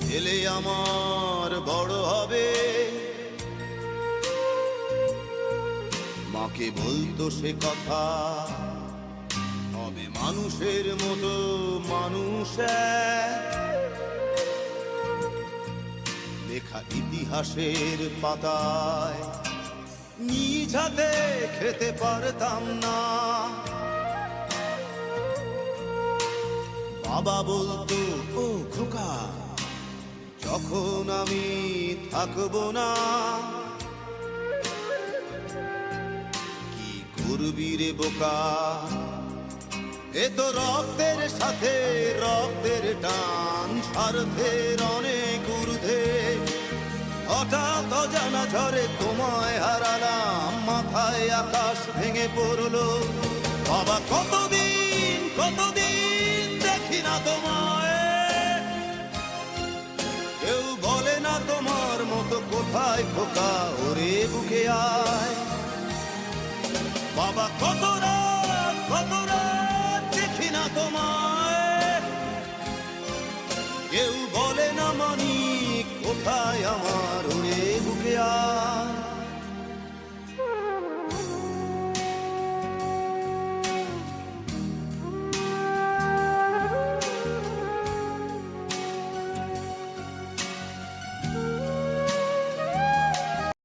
ছেলে আমার বড় হবে, মাকে বলতো সে কথা, হবে মানুষের মতো মানুষ লেখা ইতিহাসের পাতায় নিজ হাতে খেতে পারতাম না। বাবা বলতো, ও খোকা, যখন আমি থাকবো না, কি করবি রে বোকা, এ তো রক্তের সাথে রক্তের টান, স্বার্থের অনেক ঊর্ধ্বে। হঠাৎ অজানা ঝড়ে তোমায় হারালাম, মাথায় আকাশ ভেঙে পড়লো। বাবা কতদিন কতদিন দেখি না তোমায়, কেউ বলে না তোমার মতো কোথায় খোকা, ওরে বুকে আয়। বাবা কত রাত দেখি না তোমায়, কেউ বলে না মানি কোথায় আমার, ওরে বুকে আয়।